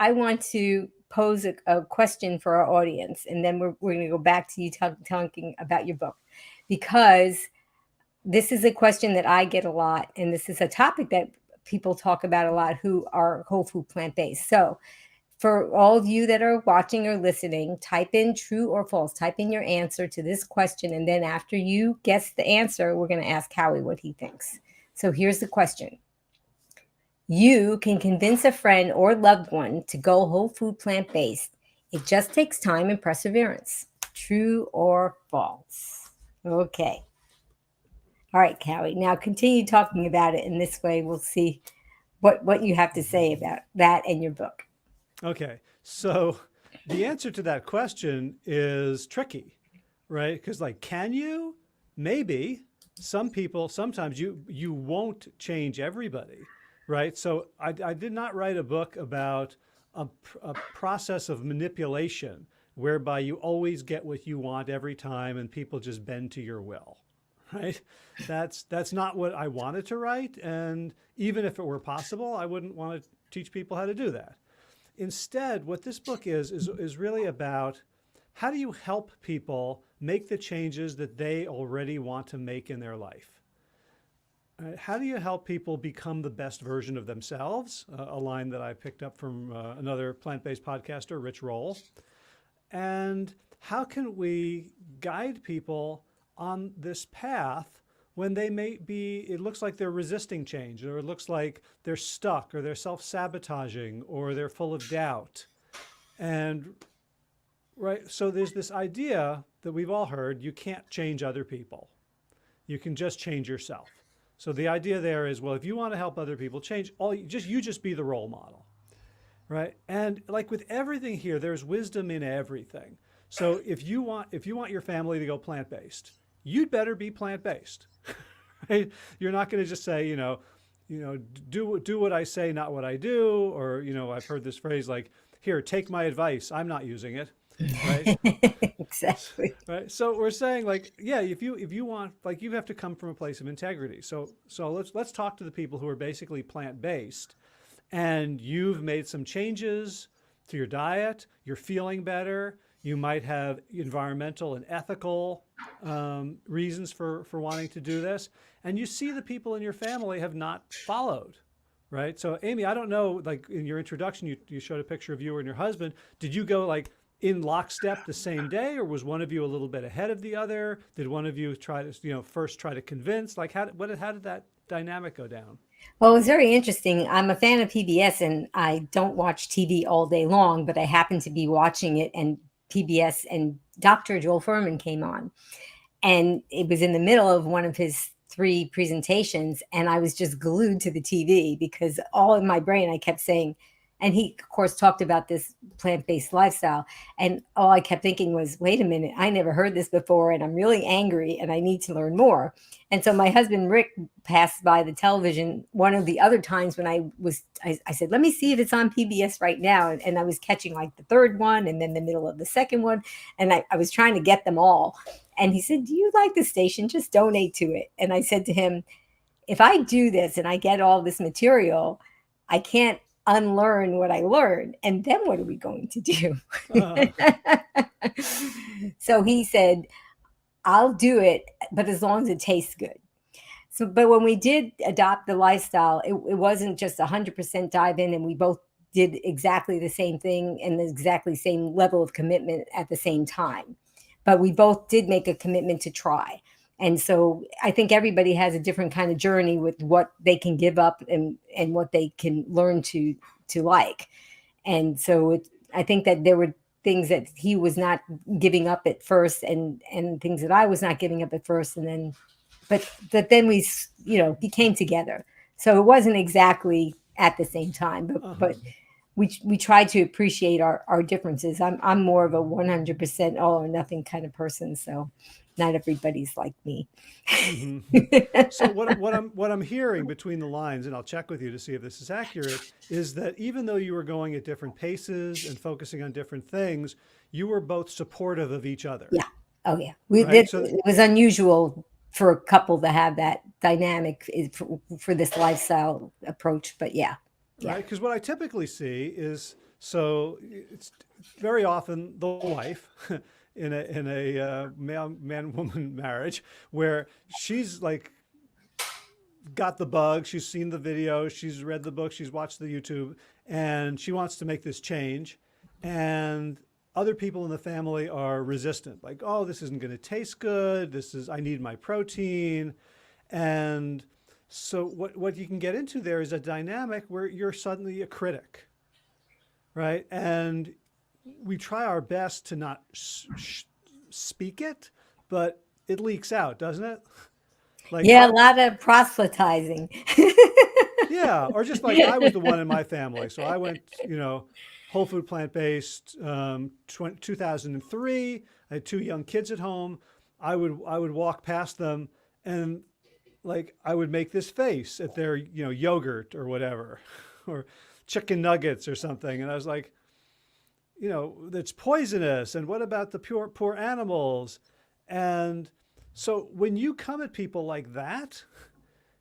I want to pose a question for our audience, and then we're going to go back to you talking about your book, because this is a question that I get a lot, and this is a topic that people talk about a lot who are whole food plant-based. So for all of you that are watching or listening, type in true or false. Type in your answer to this question, and then after you guess the answer, we're going to ask Howie what he thinks. So here's the question. You can convince a friend or loved one to go whole food plant-based. It just takes time and perseverance. True or false? Okay. All right, Howie. Now continue talking about it, and this way we'll see what you have to say about that and your book. Okay. So the answer to that question is tricky, right? Because like, can you? Maybe. Some people, sometimes you won't change everybody, right? So I did not write a book about a process of manipulation whereby you always get what you want every time and people just bend to your will, right? That's not what I wanted to write. And even if it were possible, I wouldn't want to teach people how to do that. Instead, what this book is really about how do you help people make the changes that they already want to make in their life? How do you help people become the best version of themselves? A line that I picked up from another plant-based podcaster, Rich Roll. And how can we guide people on this path when they may be, it looks like they're resisting change, or it looks like they're stuck, or they're self-sabotaging, or they're full of doubt. And right, so there's this idea that we've all heard, you can't change other people. You can just change yourself. So the idea there is, well, if you want to help other people change, you just be the role model, right? And like with everything here, there's wisdom in everything. So if you want your family to go plant-based, you'd better be plant-based, right? You're not going to just say, do what I say, not what I do. Or, I've heard this phrase like, here, take my advice. I'm not using it, right? Exactly. Right. So we're saying like, yeah, if you want, like, you have to come from a place of integrity. So let's talk to the people who are basically plant-based, and you've made some changes to your diet. You're feeling better. You might have environmental and ethical reasons for wanting to do this. And you see the people in your family have not followed, right? So Amy, I don't know, like in your introduction, you showed a picture of you and your husband. Did you go like in lockstep the same day, or was one of you a little bit ahead of the other? Did one of you try to, first try to convince? Like how did that dynamic go down? Well, it's very interesting. I'm a fan of PBS, and I don't watch TV all day long, but I happened to be watching it, and PBS and Dr. Joel Furman came on, and it was in the middle of one of his 3 presentations, and I was just glued to the TV because all in my brain I kept saying, and he of course talked about this plant-based lifestyle, and all I kept thinking was, wait a minute, I never heard this before, and I'm really angry and I need to learn more. And so my husband Rick passed by the television one of the other times when I said, let me see if it's on PBS right now, and I was catching like the 3rd one and then the middle of the 2nd one, and I was trying to get them all. And he said, do you like the station? Just donate to it. And I said to him, if I do this and I get all this material, I can't unlearn what I learned. And then what are we going to do? So he said, I'll do it, but as long as it tastes good. So, but when we did adopt the lifestyle, it wasn't just 100% dive in, and we both did exactly the same thing and the exactly same level of commitment at the same time. But we both did make a commitment to try. And so I think everybody has a different kind of journey with what they can give up and what they can learn to like. And so I think that there were things that he was not giving up at first, and things that I was not giving up at first. And then, but then we, became together. So it wasn't exactly at the same time, but we try to appreciate our differences. I'm more of a 100% all or nothing kind of person. So not everybody's like me. Mm-hmm. So what I'm hearing between the lines, and I'll check with you to see if this is accurate, is that even though you were going at different paces and focusing on different things, you were both supportive of each other. Yeah. Oh yeah. Right? It was unusual for a couple to have that dynamic for this lifestyle approach, but yeah. Right? Because what I typically see is So it's very often the wife in a man woman marriage where she's like got the bug, she's seen the video, she's read the book, she's watched the YouTube, and she wants to make this change. And other people in the family are resistant, like, oh, this isn't going to taste good. I need my protein. And so what you can get into there is a dynamic where you're suddenly a critic, right? And we try our best to not speak it, but it leaks out, doesn't it? Like Yeah, a lot of proselytizing. yeah, or just like I was the one in my family. So I went, whole food plant-based, 2003. I had 2 young kids at home. I would walk past them and like I would make this face at their, yogurt or whatever, or chicken nuggets or something. And I was like, that's poisonous. And what about the poor animals? And so when you come at people like that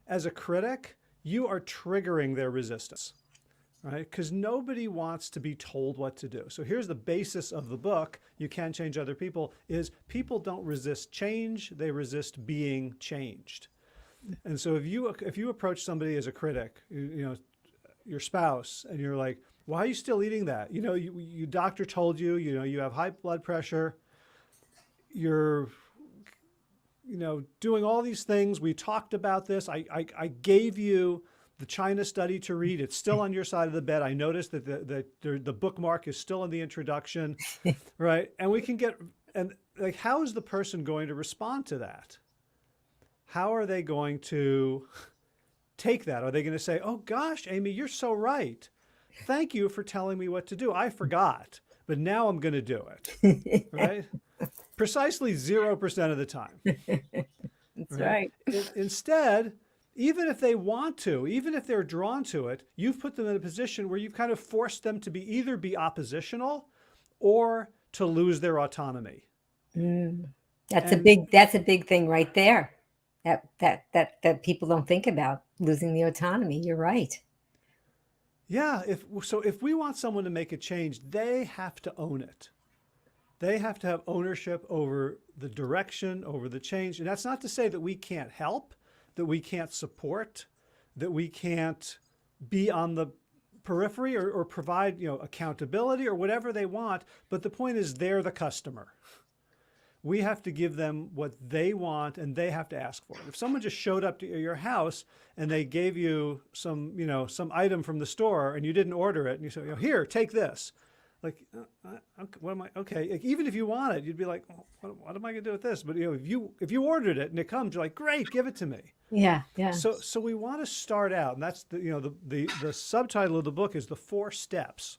as a critic, you are triggering their resistance, right? Because nobody wants to be told what to do. So here's the basis of the book, You Can Change Other People, is people don't resist change, they resist being changed. And so if you approach somebody as a critic, your spouse, and you're like, why are you still eating that? Your doctor told you, you have high blood pressure, you're doing all these things. We talked about this. I gave you the China study to read. It's still on your side of the bed. I noticed that the bookmark is still in the introduction, right? And we can like, how is the person going to respond to that? How are they going to take that? Are they going to say, oh gosh, Amy, you're so right. Thank you for telling me what to do. I forgot, but now I'm going to do it, right? Precisely 0% of the time. That's right. Instead, even if they want to, even if they're drawn to it, you've put them in a position where you've kind of forced them to either be oppositional or to lose their autonomy. That's a big thing right there. That people don't think about, losing the autonomy. You're right. Yeah. If we want someone to make a change, they have to own it. They have to have ownership over the direction, over the change. And that's not to say that we can't help, that we can't support, that we can't be on the periphery or provide, accountability or whatever they want. But the point is, they're the customer. We have to give them what they want, and they have to ask for it. If someone just showed up to your house and they gave you some item from the store and you didn't order it, and you say, here, take this. Like, what am I? Okay, like, even if you want it, you'd be like, oh, what am I going to do with this? But if you ordered it and it comes, you're like, great, give it to me. Yeah, yeah. So we want to start out, and that's the subtitle of the book is the 4 steps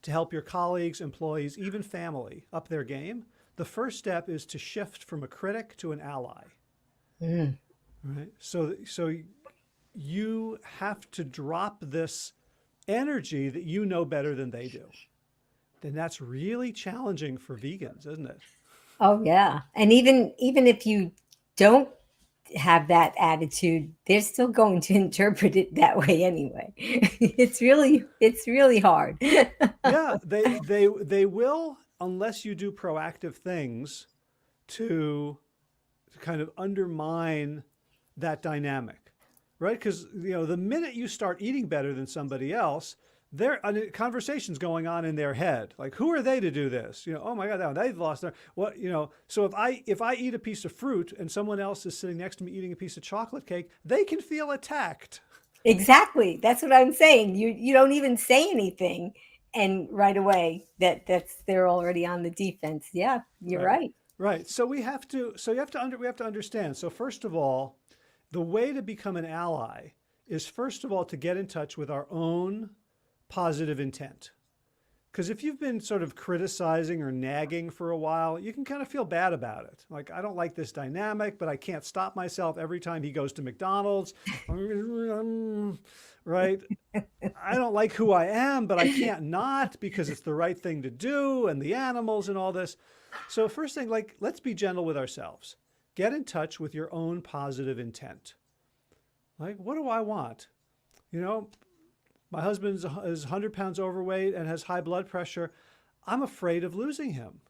to help your colleagues, employees, even family up their game. The first step is to shift from a critic to an ally. Right. So you have to drop this energy that you know better than they do. Then that's really challenging for vegans, isn't it? Oh yeah. And even if you don't have that attitude, they're still going to interpret it that way anyway. It's really hard. Yeah, they will, unless you do proactive things to kind of undermine that dynamic. Right? Because, the minute you start eating better than somebody else, there are conversations going on in their head. Like, who are they to do this? Oh my God, they've lost their, what, so if I eat a piece of fruit and someone else is sitting next to me eating a piece of chocolate cake, they can feel attacked. Exactly. That's what I'm saying. You don't even say anything, and right away they're already on the defense. Yeah, you're right. Right. So we have to understand. So first of all, the way to become an ally is, first of all, to get in touch with our own positive intent. Because if you've been sort of criticizing or nagging for a while, you can kind of feel bad about it. Like, I don't like this dynamic, but I can't stop myself every time he goes to McDonald's. Right? I don't like who I am, but I can't not, because it's the right thing to do, and the animals and all this. So first thing, like, let's be gentle with ourselves. Get in touch with your own positive intent. Like, what do I want? My husband is 100 pounds overweight and has high blood pressure. I'm afraid of losing him.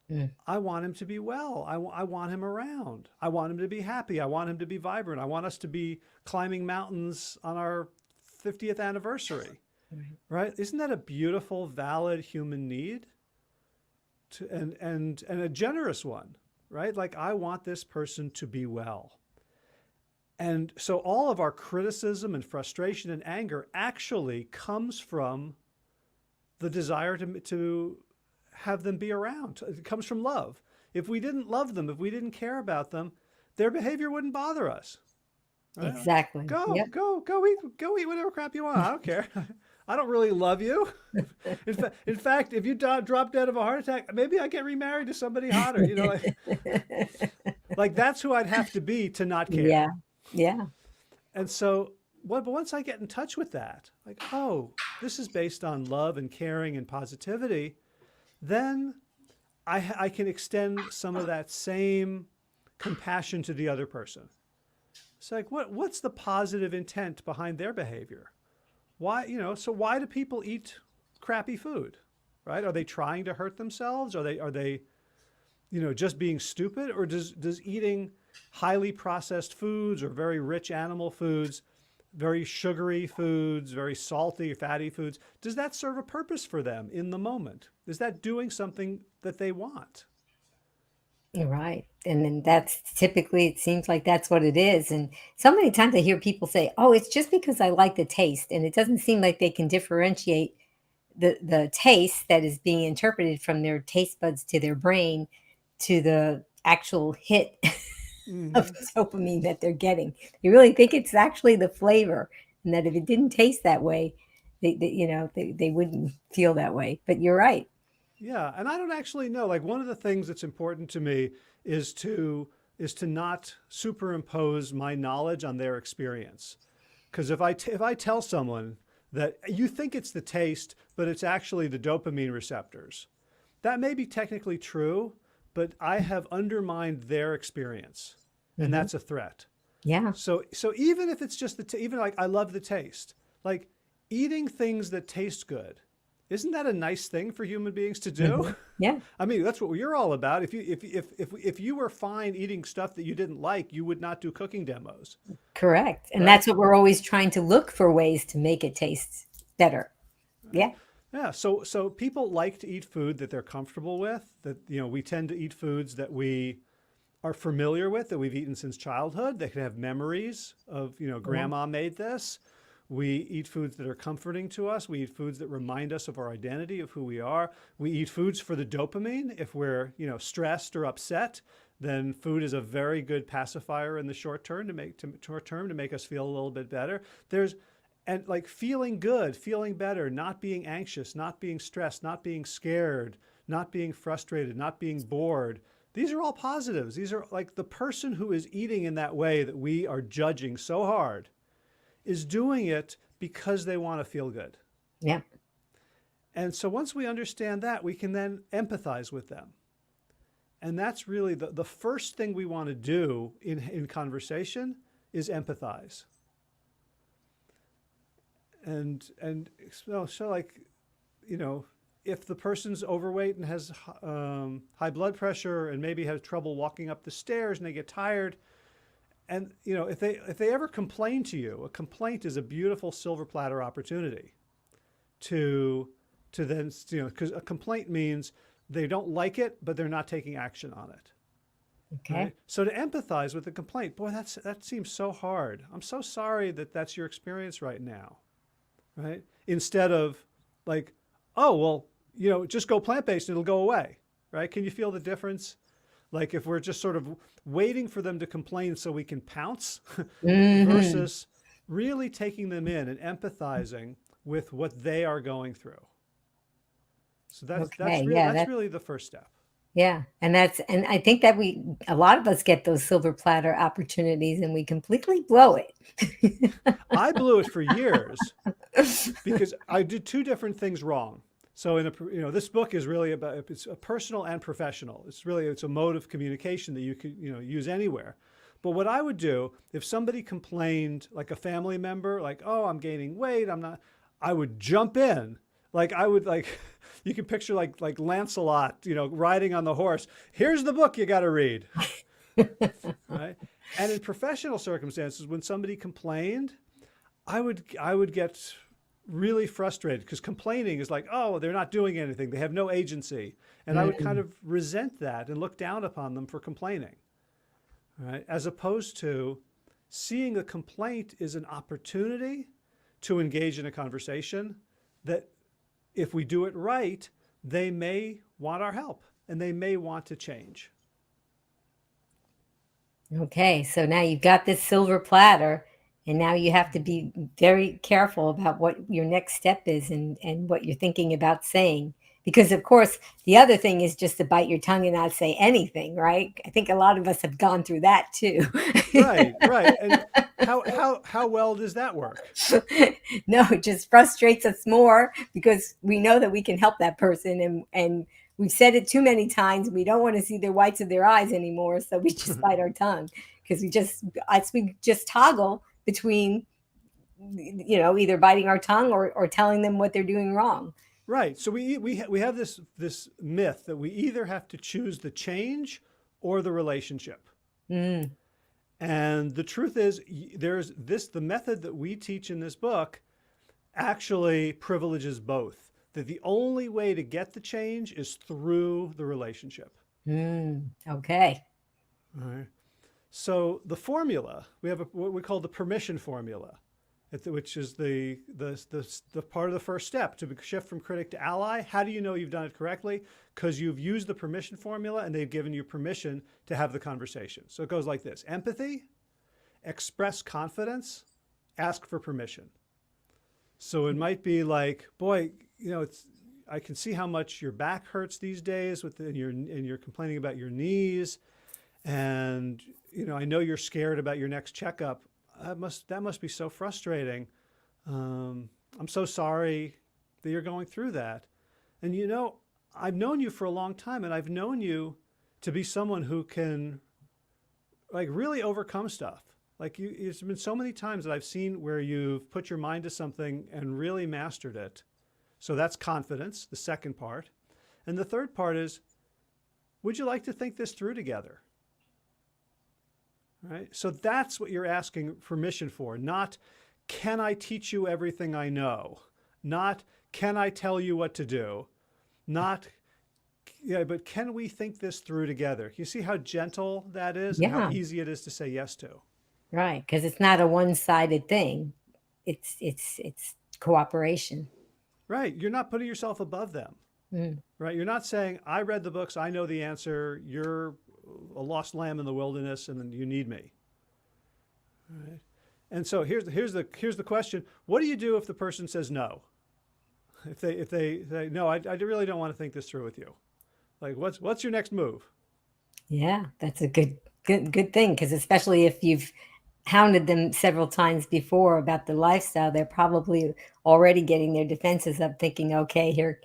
Mm. I want him to be well. I want him around. I want him to be happy. I want him to be vibrant. I want us to be climbing mountains on our 50th anniversary, Right. right? Isn't that a beautiful, valid human need? And a generous one, right? Like, I want this person to be well. And so all of our criticism and frustration and anger actually comes from the desire to have them be around. It comes from love. If we didn't love them, if we didn't care about them, their behavior wouldn't bother us. Right? Exactly. Go, Yep. go eat whatever crap you want. I don't care. I don't really love you. In fact, if you drop dead of a heart attack, maybe I get remarried to somebody hotter. You know, like that's who I'd have to be to not care. Yeah. Yeah. And so, but once I get in touch with that, like, oh, this is based on love and caring and positivity, then I can extend some of that same compassion to the other person. It's like, what's the positive intent behind their behavior? Why, so why do people eat crappy food, right? Are they trying to hurt themselves? Are they, just being stupid? Or does eating highly processed foods or very rich animal foods, very sugary foods, very salty, fatty foods, does that serve a purpose for them in the moment? Is that doing something that they want? You're right. And then that's typically, it seems like that's what it is. And so many times I hear people say, oh, it's just because I like the taste. And it doesn't seem like they can differentiate the taste that is being interpreted from their taste buds to their brain to the actual hit of Mm-hmm. dopamine that they're getting. They really think it's actually the flavor, and that if it didn't taste that way, they wouldn't feel that way. But you're right. Yeah, and I don't actually know. Like, one of the things that's important to me is to not superimpose my knowledge on their experience. Because if I tell someone that you think it's the taste, but it's actually the dopamine receptors, that may be technically true, but I have undermined their experience, and Hmm. that's a threat. Yeah. So even if it's just even like I love the taste, like eating things that taste good, isn't that a nice thing for human beings to do? Hmm. Yeah. I mean, that's what you're all about. If you were fine eating stuff that you didn't like, you would not do cooking demos, Correct. And right? that's what we're always trying to look for, ways to make it taste better. Yeah. Yeah. So people like to eat food that they're comfortable with. That we tend to eat foods that we are familiar with, that we've eaten since childhood. They can have memories of, Yeah. grandma made this. We eat foods that are comforting to us. We eat foods that remind us of our identity, of who we are. We eat foods for the dopamine. If we're, stressed or upset, then food is a very good pacifier in the short term to make us feel a little bit better. And like feeling good, feeling better, not being anxious, not being stressed, not being scared, not being frustrated, not being bored. These are all positives. These are like the person who is eating in that way that we are judging so hard is doing it because they want to feel good. Yeah. And so once we understand that, we can then empathize with them. And that's really the first thing we want to do in conversation is empathize. And so like, if the person's overweight and has high blood pressure and maybe has trouble walking up the stairs and they get tired, and if they ever complain to you, a complaint is a beautiful silver platter opportunity to then, because a complaint means they don't like it, but they're not taking action on it. Okay. Right? So to empathize with the complaint, boy, that seems so hard. I'm so sorry that that's your experience right now, right? Instead of like, oh, well, just go plant-based and it'll go away, right? Can you feel the difference? Like if we're just sort of waiting for them to complain so we can pounce Hmm. versus really taking them in and empathizing with what they are going through. So Okay. Yeah. that's really the first step. Yeah. And I think that a lot of us get those silver platter opportunities and we completely blow it. I blew it for years because I did two different things wrong. So this book is really about, it's a personal and professional. It's a mode of communication that you could, use anywhere. But what I would do if somebody complained, like a family member, like, oh, I'm gaining weight, I'm not, I would jump in. Like I would like, you can picture like Lancelot, you know, riding on the horse. Here's the book you got to read, right? And in professional circumstances, when somebody complained, I would get really frustrated because complaining is like, oh, they're not doing anything. They have no agency. And I would kind Mm. of resent that and look down upon them for complaining, right? As opposed to seeing a complaint is an opportunity to engage in a conversation that if we do it right, they may want our help and they may want to change. Okay, so now you've got this silver platter, and now you have to be very careful about what your next step is and what you're thinking about saying. Because, of course, the other thing is just to bite your tongue and not say anything, right? I think a lot of us have gone through that too. Right, right. And how well does that work? No, it just frustrates us more because we know that we can help that person, and we've said it too many times. We don't want to see the whites of their eyes anymore, so we just bite our tongue because we just toggle between, either biting our tongue or telling them what they're doing wrong. Right. So we have this myth that we either have to choose the change or the relationship. Mm. And the truth is, the method that we teach in this book actually privileges both. That the only way to get the change is through the relationship. Okay. All right. So the formula, we have what we call the permission formula, which is the part of the first step to shift from critic to ally. How do you know you've done it correctly? Because you've used the permission formula and they've given you permission to have the conversation. So it goes like this: empathy, express confidence, ask for permission. So it might be like, boy, I can see how much your back hurts these days and you're complaining about your knees, and I know you're scared about your next checkup. That must be so frustrating. I'm so sorry that you're going through that. And I've known you for a long time, and I've known you to be someone who can like really overcome stuff. Like it's been so many times that I've seen where you've put your mind to something and really mastered it. So that's confidence, the second part. And the third part is, would you like to think this through together? Right? So that's what you're asking permission for, not can I teach you everything I know, not can I tell you what to do, not, but can we think this through together? You see how gentle that is and how Yeah. easy it is to say yes to. Right, because it's not a one-sided thing. It's cooperation. Right. You're not putting yourself above them. Mm. Right. You're not saying, I read the books, I know the answer, you're a lost lamb in the wilderness and then you need me. Right. And so here's the question: what do you do if the person says no? If they say no, I really don't want to think this through with you. Like what's your next move? Yeah, that's a good thing, because especially if you've hounded them several times before about the lifestyle, they're probably already getting their defenses up, thinking, okay, here,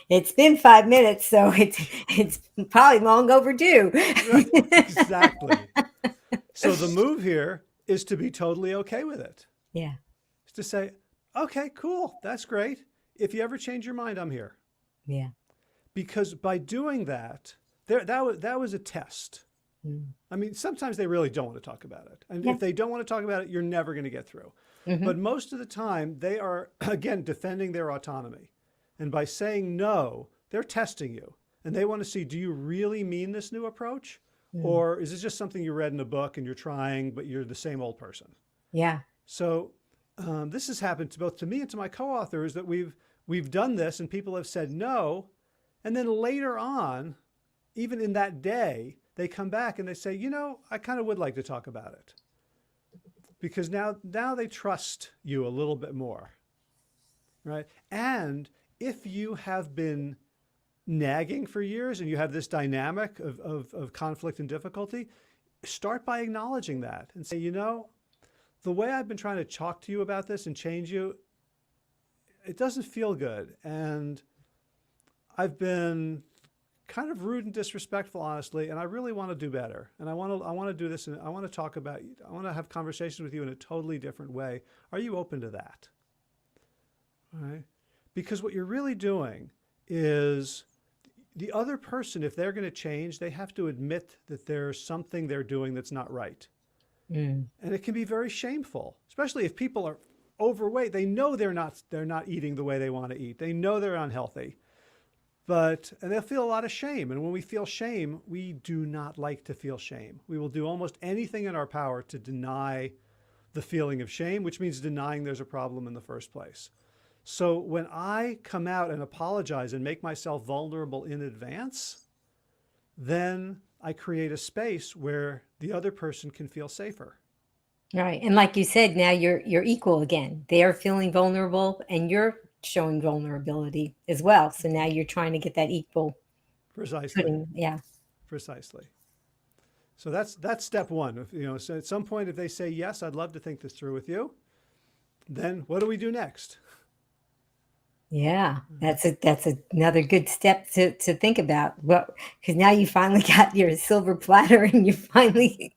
it's been 5 minutes, so it's probably long overdue. Right. Exactly. So the move here is to be totally okay with it. Yeah. It's to say, okay, cool, that's great. If you ever change your mind, I'm here. Yeah. Because by doing that, that was a test. Mm. I mean, sometimes they really don't want to talk about it. And Yeah. if they don't want to talk about it, you're never going to get through. Mm-hmm. But most of the time, they are, again, defending their autonomy. And by saying no, they're testing you. And they want to see, do you really mean this new approach? Or is this just something you read in a book and you're trying, but you're the same old person? Yeah. So this has happened both to me and to my co-authors, that we've done this and people have said no. And then later on, even in that day, they come back and they say, I kind of would like to talk about it. Because now they trust you a little bit more, right? And if you have been nagging for years and you have this dynamic of conflict and difficulty, start by acknowledging that and say, the way I've been trying to talk to you about this and change you, it doesn't feel good. And I've been kind of rude and disrespectful, honestly, and I really want to do better. And I want to do this, and I want to have conversations with you in a totally different way. Are you open to that? All right? Because what you're really doing is the other person, if they're going to change, they have to admit that there's something they're doing that's not right. Mm. And it can be very shameful, especially if people are overweight. They know they're not eating the way they want to eat. They know they're unhealthy. And they'll feel a lot of shame. And when we feel shame, we do not like to feel shame. We will do almost anything in our power to deny the feeling of shame, which means denying there's a problem in the first place. So when I come out and apologize and make myself vulnerable in advance, then I create a space where the other person can feel safer. Right. And like you said, now you're equal again. They're feeling vulnerable and you're showing vulnerability as well. So now you're trying to get that equal Precisely. footing. Yeah. Precisely. So that's step one. So at some point, if they say, yes, I'd love to think this through with you, then what do we do next? Yeah, that's another good step to think about. Well, because now you finally got your silver platter and you finally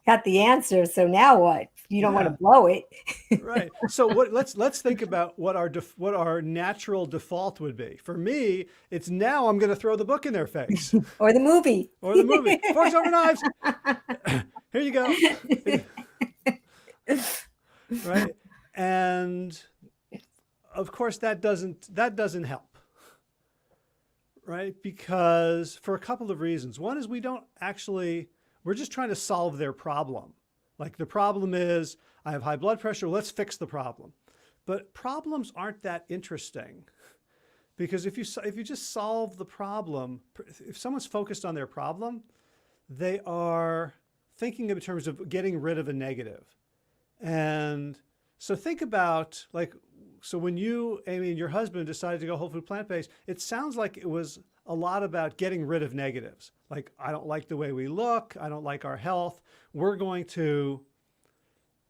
got the answer. So now what? You don't want to Yeah, blow it. right. So let's think about what our natural default would be. For me, it's now I'm going to throw the book in their face Or the movie. or the movie. Forks over knives. Here you go. Right. And of course that doesn't help. Right? Because for a couple of reasons. One is we're just trying to solve their problem. Like the problem is I have high blood pressure, let's fix the problem. But problems aren't that interesting because if you just solve the problem, if someone's focused on their problem, they are thinking in terms of getting rid of a negative. And so think about so when you, Amy, and your husband decided to go whole food plant-based, it sounds like it was a lot about getting rid of negatives. Like, I don't like the way we look. I don't like our health. We're going to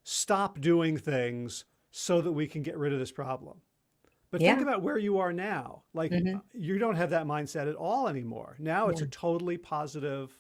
stop doing things so that we can get rid of this problem. But think Yeah. about where you are now. Like, Hmm. you don't have that mindset at all anymore. Now it's Yeah. a totally positive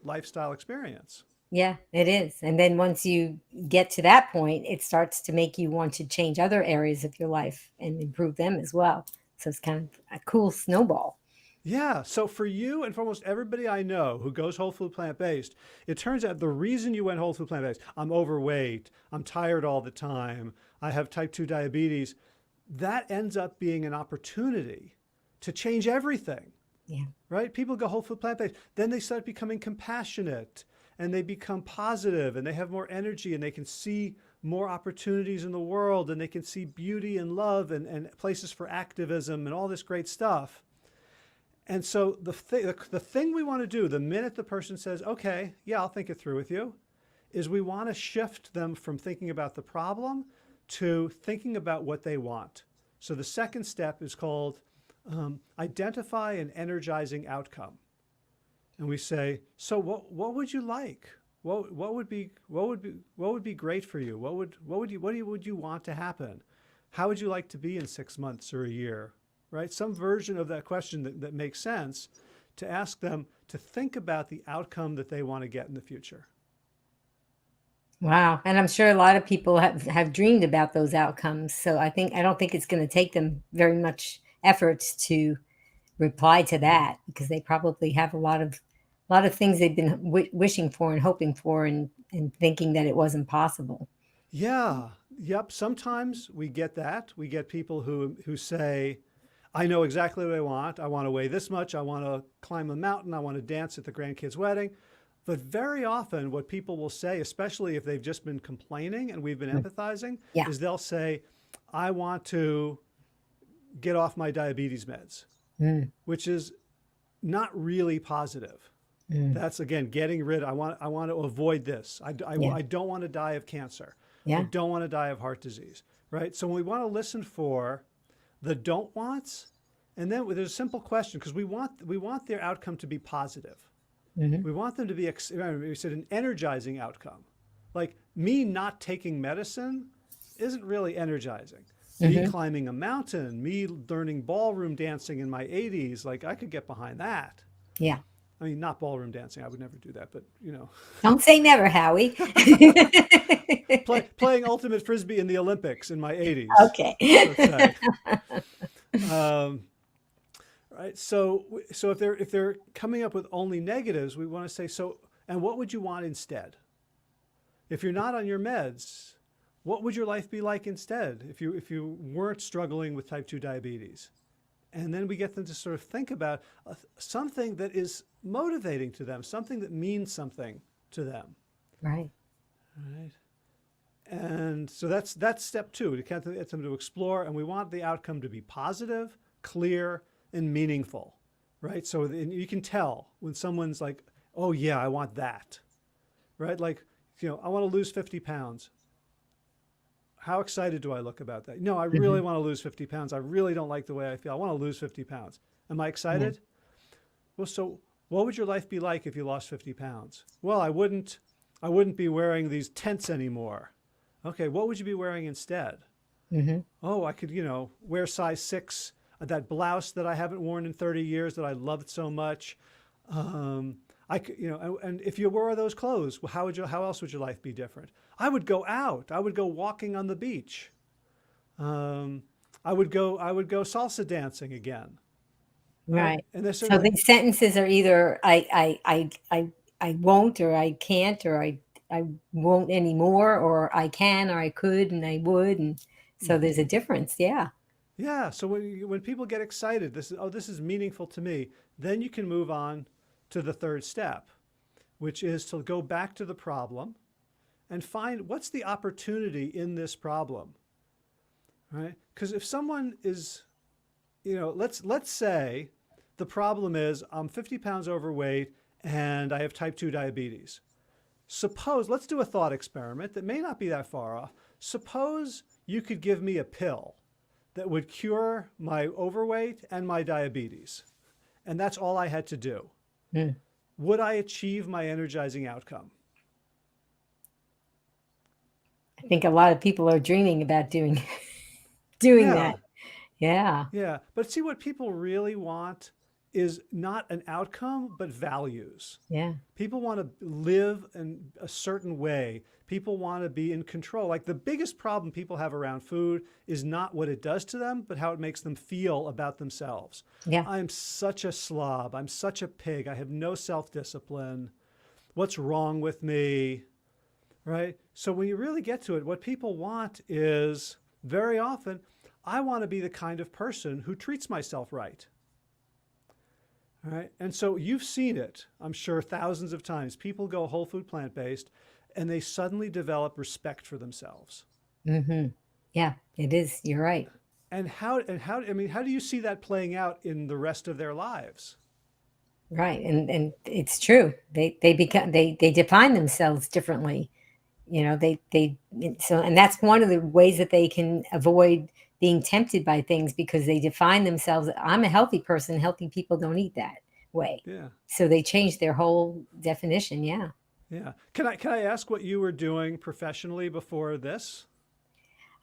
lifestyle experience. Yeah, it is. And then once you get to that point, it starts to make you want to change other areas of your life and improve them as well. So it's kind of a cool snowball. Yeah. So for you and for almost everybody I know who goes whole food plant-based, it turns out the reason you went whole food plant-based, I'm overweight, I'm tired all the time, I have type 2 diabetes, that ends up being an opportunity to change everything, Yeah. right? People go whole food plant-based, then they start becoming compassionate and they become positive and they have more energy and they can see more opportunities in the world and they can see beauty and love and places for activism and all this great stuff. And so the thing we want to do the minute the person says, okay, yeah, I'll think it through with you, is we want to shift them from thinking about the problem to thinking about what they want. So the second step is called identify an energizing outcome. And we say, so what would you like? What would be great for you? What would you want to happen? How would you like to be in 6 months or a year? Right? Some version of that question that makes sense, to ask them to think about the outcome that they want to get in the future. Wow. And I'm sure a lot of people have dreamed about those outcomes. So I don't think it's going to take them very much effort to reply to that, because they probably have a lot of things they've been wishing for and hoping for and thinking that it wasn't possible. Yeah. Yep. Sometimes we get that. We get people who say, I know exactly what I want. I want to weigh this much. I want to climb a mountain. I want to dance at the grandkid's wedding. But very often what people will say, especially if they've just been complaining and we've been empathizing, Yeah. is they'll say, I want to get off my diabetes meds, which is not really positive. That's, again, getting rid. I want to avoid this. I don't want to die of cancer. I Yeah. don't want to die of heart disease, right? So we want to listen for the don't wants, and then there's a simple question, because we want their outcome to be positive. We want them to be, we said, an energizing outcome. Like, me not taking medicine isn't really energizing. Me climbing a mountain, me learning ballroom dancing in my 80s, like, I could get behind that. Yeah. I mean, not ballroom dancing. I would never do that, but Don't say never, Howie. playing ultimate frisbee in the Olympics in my 80s, Okay. let's say. Um, right. So if they're coming up with only negatives, we want to say, so, and what would you want instead? If you're not on your meds, what would your life be like instead if you weren't struggling with type 2 diabetes? And then we get them to sort of think about something that is motivating to them, something that means something to them. Right. Right. And so that's step 2, to get them to explore, and we want the outcome to be positive, clear, and meaningful, right? So you can tell when someone's like, oh yeah, I want that, right? Like, I want to lose 50 pounds. How excited do I look about that? No, I really want to lose 50 pounds. I really don't like the way I feel. I want to lose 50 pounds. Am I excited? Well, so what would your life be like if you lost 50 pounds? Well, I wouldn't be wearing these tents anymore. Okay, what would you be wearing instead? Oh, I could, wear size 6, that blouse that I haven't worn in 30 years that I loved so much. I could, and if you wore those clothes, how else would your life be different? I would go out. I would go walking on the beach. I would go salsa dancing again. Right. And So these sentences are either I won't, or I can't, or I won't anymore, or I can, or I could, and I would, and so there's a difference. Yeah. Yeah. So when people get excited, this is meaningful to me. Then you can move on to the third step, which is to go back to the problem and find what's the opportunity in this problem, right? Because if someone is, let's say the problem is I'm 50 pounds overweight and I have type 2 diabetes. Suppose, let's do a thought experiment that may not be that far off. Suppose you could give me a pill that would cure my overweight and my diabetes, and that's all I had to do. Would I achieve my energizing outcome? I think a lot of people are dreaming about doing that. Yeah. Yeah. But see, what people really want is not an outcome, but values. Yeah. People want to live in a certain way. People want to be in control. Like, the biggest problem people have around food is not what it does to them, but how it makes them feel about themselves. Yeah. I'm such a slob. I'm such a pig. I have no self-discipline. What's wrong with me? Right? So when you really get to it, what people want is, very often, I want to be the kind of person who treats myself right. All right. And so you've seen it, I'm sure, thousands of times. People go whole food plant-based and they suddenly develop respect for themselves. Yeah, it is. You're right. And how do you see that playing out in the rest of their lives? Right. And it's true. They define themselves differently. And that's one of the ways that they can avoid being tempted by things, because they define themselves. I'm a healthy person. Healthy people don't eat that way. Yeah. So they change their whole definition. Yeah. Yeah. Can I ask what you were doing professionally before this?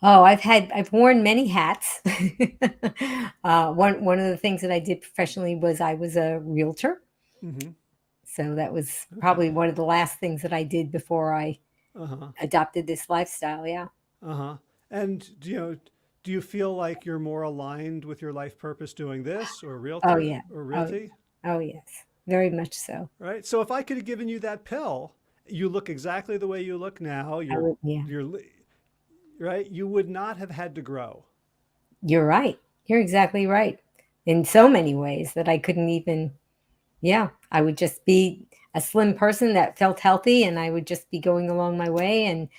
Oh, I've worn many hats. One of the things that I did professionally was I was a realtor. So that was probably one of the last things that I did before I adopted this lifestyle. Yeah. And do you feel like you're more aligned with your life purpose doing this, or Oh yeah. or realty? Oh yes, very much so. Right. So if I could have given you that pill, you look exactly the way you look now. You're right. You would not have had to grow. You're right. You're exactly right. In so many ways that I couldn't even, I would just be a slim person that felt healthy, and I would just be going along my way. And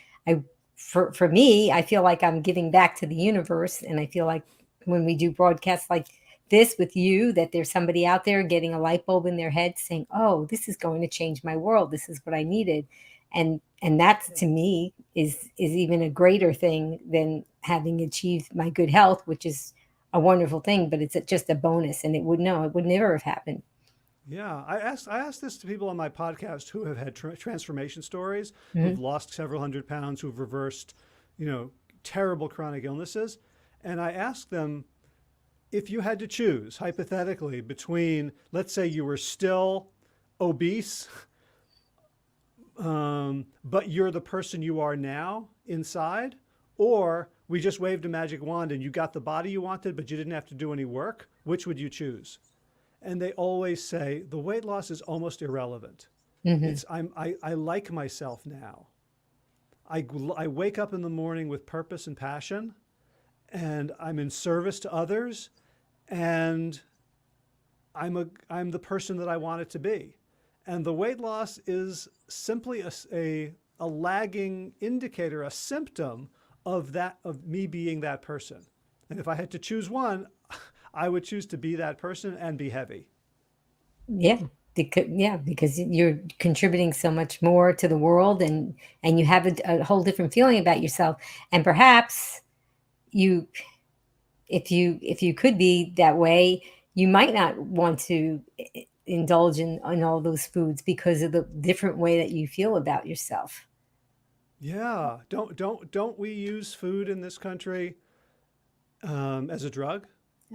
for me, I feel like I'm giving back to the universe. And I feel like when we do broadcasts like this with you, that there's somebody out there getting a light bulb in their head saying, oh, this is going to change my world. This is what I needed. And that, to me, is even a greater thing than having achieved my good health, which is a wonderful thing, but it's just a bonus, and it would never have happened. Yeah, I asked this to people on my podcast who have had transformation stories, who've lost several hundred pounds, who've reversed, terrible chronic illnesses, and I asked them, if you had to choose hypothetically between, let's say you were still obese, but you're the person you are now inside, or we just waved a magic wand and you got the body you wanted, but you didn't have to do any work. Which would you choose? And they always say the weight loss is almost irrelevant. Hmm. I like myself now. I wake up in the morning with purpose and passion, and I'm in service to others, and I'm the person that I want it to be. And the weight loss is simply a lagging indicator, a symptom of that, of me being that person. And if I had to choose one, I would choose to be that person and be heavy. Yeah, because you're contributing so much more to the world, and you have a whole different feeling about yourself. And perhaps you, if you could be that way, you might not want to indulge in all those foods because of the different way that you feel about yourself. Yeah, don't we use food in this country as a drug?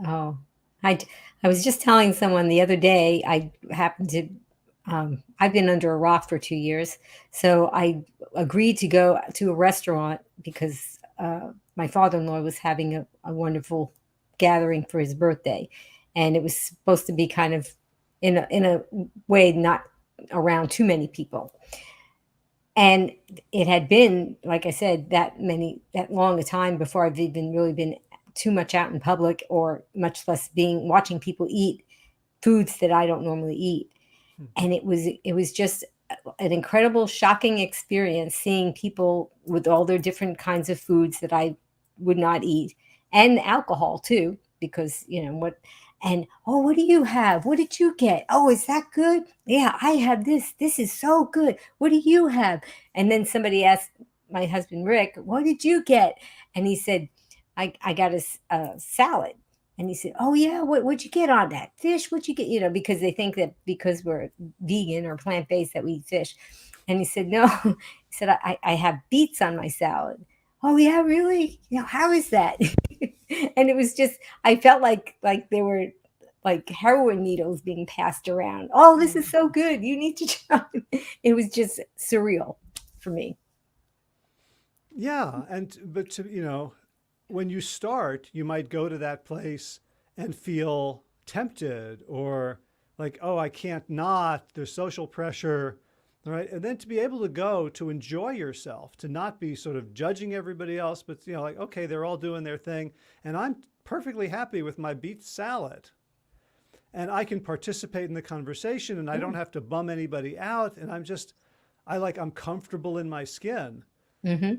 Oh, I I was just telling someone the other day. I happened to. I've been under a rock for 2 years, so I agreed to go to a restaurant because my father-in-law was having a wonderful gathering for his birthday, and it was supposed to be kind of in a way not around too many people. And it had been, like I said, that long a time before I've even really been too much out in public, or much less being watching people eat foods that I don't normally eat. Hmm. And it was just an incredible, shocking experience seeing people with all their different kinds of foods that I would not eat, and alcohol too, because what. And, oh, what do you have? What did you get? Oh, is that good? Yeah, I have this. This is so good. What do you have? And then somebody asked my husband Rick, what did you get? And he said, I got a salad. And he said, "Oh yeah, what'd you get on that fish? What'd you get?" Because they think that because we're vegan or plant based that we eat fish. And he said, "No." He said, "I have beets on my salad." "Oh yeah, really? How is that?" And it was just, I felt like they were like heroin needles being passed around. "Oh, this is so good. You need to try." It was just surreal for me. Yeah, and but when you start, you might go to that place and feel tempted, or like, oh, I can't not. There's social pressure, right? And then to be able to go to enjoy yourself, to not be sort of judging everybody else, but like, okay, they're all doing their thing, and I'm perfectly happy with my beet salad, and I can participate in the conversation, and I don't have to bum anybody out, and I'm comfortable in my skin. Hmm.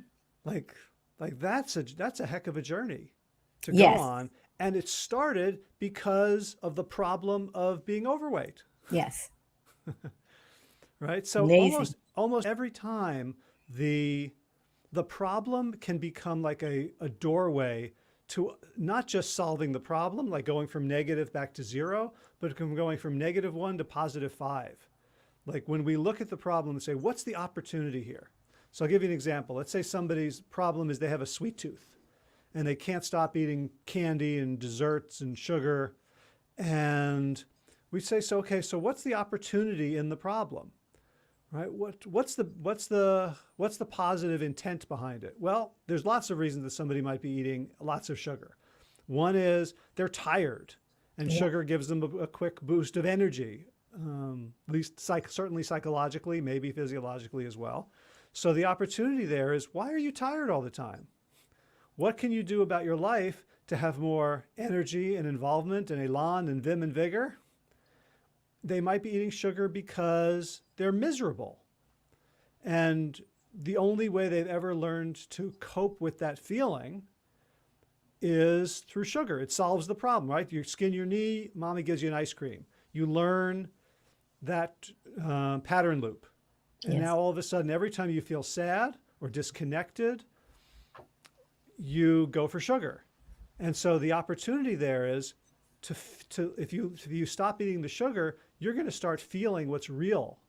Like that's a heck of a journey to go Yes. on. And it started because of the problem of being overweight, Yes. right? So Amazing. almost every time the the problem can become like a doorway to not just solving the problem, like going from negative back to zero, but going from -1 to +5. Like when we look at the problem and say, what's the opportunity here? So I'll give you an example. Let's say somebody's problem is they have a sweet tooth and they can't stop eating candy and desserts and sugar. And we say, so, okay, so what's the opportunity in the problem? Right? What's the positive intent behind it? Well, there's lots of reasons that somebody might be eating lots of sugar. One is they're tired, and Yeah. sugar gives them a quick boost of energy, at least certainly psychologically, maybe physiologically as well. So the opportunity there is, why are you tired all the time? What can you do about your life to have more energy and involvement and elan and vim and vigor? They might be eating sugar because they're miserable. And the only way they've ever learned to cope with that feeling is through sugar. It solves the problem, right? You skin your knee, mommy gives you an ice cream. You learn that pattern loop. And Yes. now all of a sudden, every time you feel sad or disconnected, you go for sugar. And so the opportunity there is to if you stop eating the sugar, you're going to start feeling what's real.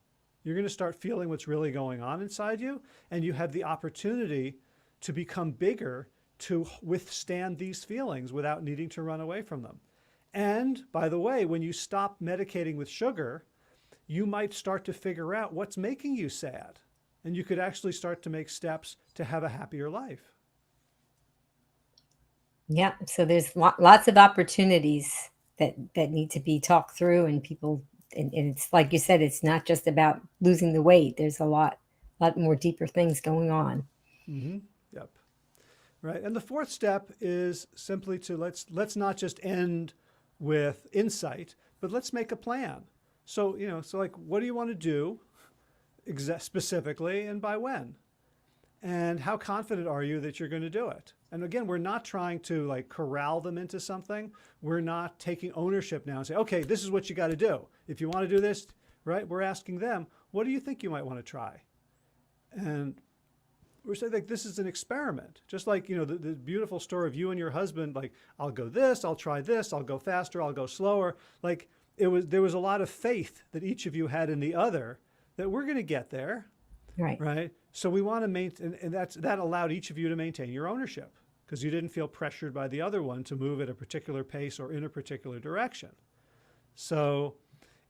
You're going to start feeling what's really going on inside you, and you have the opportunity to become bigger to withstand these feelings without needing to run away from them. And by the way, when you stop medicating with sugar, you might start to figure out what's making you sad. And you could actually start to make steps to have a happier life. Yeah. So there's lots of opportunities that need to be talked through, and people, and it's like you said, it's not just about losing the weight. There's a lot more deeper things going on. Mm-hmm. Yep. Right. And the fourth step is simply to let's not just end with insight, but let's make a plan. So, so like, what do you want to do specifically, and by when? And how confident are you that you're going to do it? And again, we're not trying to like corral them into something. We're not taking ownership now and say, okay, this is what you got to do. If you want to do this, right? We're asking them, what do you think you might want to try? And we're saying like, this is an experiment. Just like, the beautiful story of you and your husband, like, I'll go this, I'll try this, I'll go faster, I'll go slower. Like there was a lot of faith that each of you had in the other, that we're going to get there. Right. Right. So we want to maintain, and that allowed each of you to maintain your ownership, because you didn't feel pressured by the other one to move at a particular pace or in a particular direction. So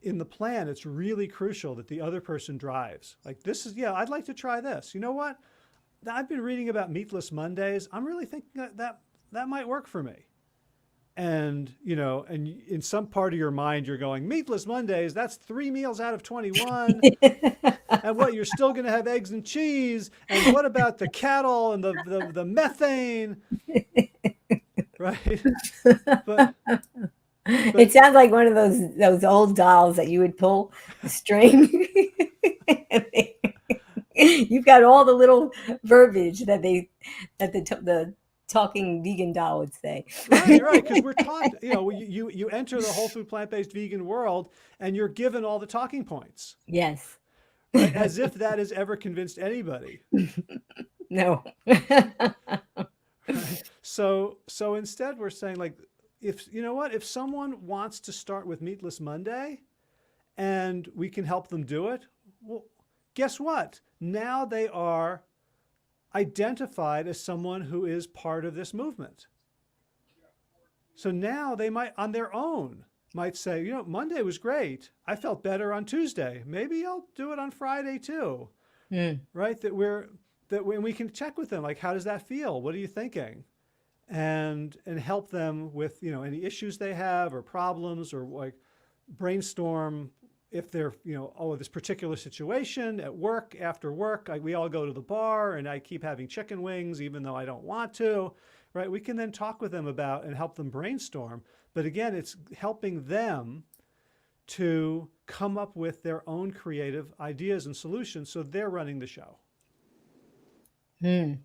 in the plan, it's really crucial that the other person drives. Like, this is, yeah, I'd like to try this. You know what? I've been reading about meatless Mondays. I'm really thinking that might work for me. And, and in some part of your mind, you're going, meatless Mondays, that's 3 meals out of 21. And what, you're still going to have eggs and cheese. And what about the cattle and the methane? Right? But It sounds like one of those old dolls that you would pull the string. You've got all the little verbiage that the talking vegan doll would say. Right, because we're taught, you enter the whole food plant-based vegan world and you're given all the talking points. Yes. Right? As if that has ever convinced anybody. No. Right? So instead we're saying, like, if someone wants to start with Meatless Monday and we can help them do it, well, guess what? Now they are identified as someone who is part of this movement. So now they might, on their own, might say, Monday was great. I felt better on Tuesday. Maybe I'll do it on Friday too. Right? That when we can check with them, like, how does that feel? What are you thinking? And help them with, any issues they have or problems, or like brainstorm if they're, this particular situation at work, after work, we all go to the bar and I keep having chicken wings even though I don't want to, right? We can then talk with them about and help them brainstorm. But again, it's helping them to come up with their own creative ideas and solutions, so they're running the show.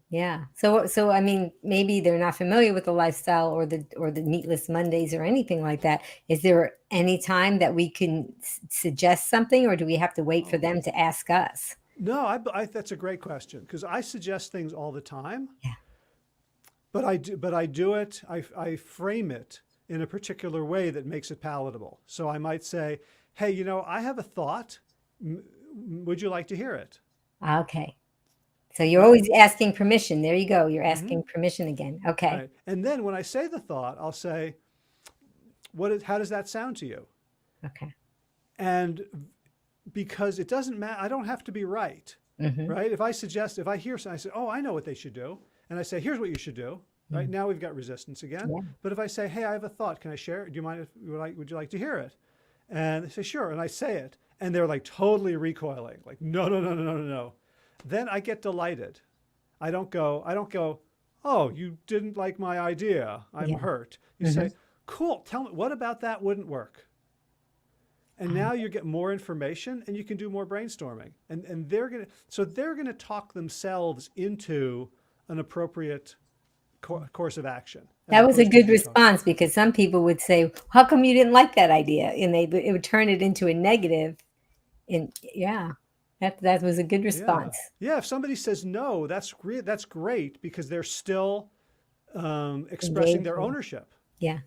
Yeah. So I mean, maybe they're not familiar with the lifestyle or the meatless Mondays or anything like that. Is there any time that we can suggest something, or do we have to wait for them to ask us? No, that's a great question, because I suggest things all the time. Yeah. But I do it. I frame it in a particular way that makes it palatable. So I might say, hey, I have a thought. Would you like to hear it? Okay. So you're always asking permission. There you go. You're asking permission again. Okay. Right. And then when I say the thought, I'll say, how does that sound to you? Okay. And because it doesn't matter, I don't have to be right. Right? If I hear something, I say, oh, I know what they should do. And I say, here's what you should do. Right? Now we've got resistance again. Yeah. But if I say, hey, I have a thought, can I share it? Do you mind would you like to hear it? And they say, sure. And I say it. And they're like totally recoiling. Like, no. Then I get delighted. I don't go, oh, you didn't like my idea. I'm hurt. You say, cool, tell me, what about that wouldn't work? And now you get more information and you can do more brainstorming. And they're gonna talk themselves into an appropriate course of action. That was a good response, because some people would say, how come you didn't like that idea? And it would turn it into a negative. That was a good response. Yeah, if somebody says no, that's great, because they're still expressing their ownership. Yeah.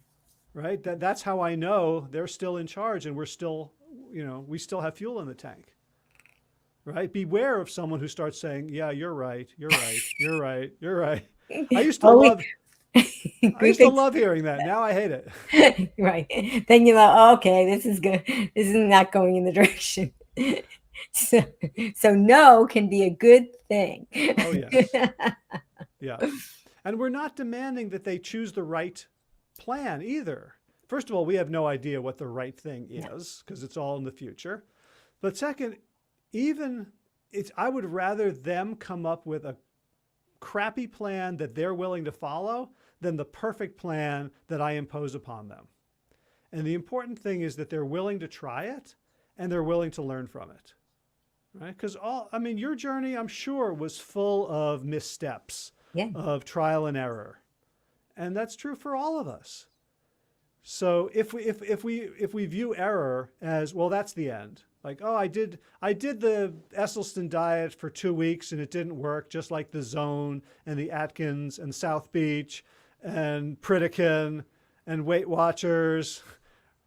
Right? That's how I know they're still in charge, and we're still, we still have fuel in the tank. Right? Beware of someone who starts saying, yeah, you're right, you're right, you're right, you're right. I used to love I used to love hearing that. Now I hate it. Right. Then you're like, oh, okay, this is good. This is not going in the direction. So, so no can be a good thing. Oh, yes. Yeah. And we're not demanding that they choose the right plan either. First of all, we have no idea what the right thing is because it's all in the future. But second, I would rather them come up with a crappy plan that they're willing to follow than the perfect plan that I impose upon them. And the important thing is that they're willing to try it and they're willing to learn from it, right? Because your journey, I'm sure, was full of missteps, of trial and error. And that's true for all of us. So if we view error as, well, that's the end. Like, oh, I did the Esselstyn diet for 2 weeks and it didn't work, just like the Zone and the Atkins and South Beach and Pritikin and Weight Watchers,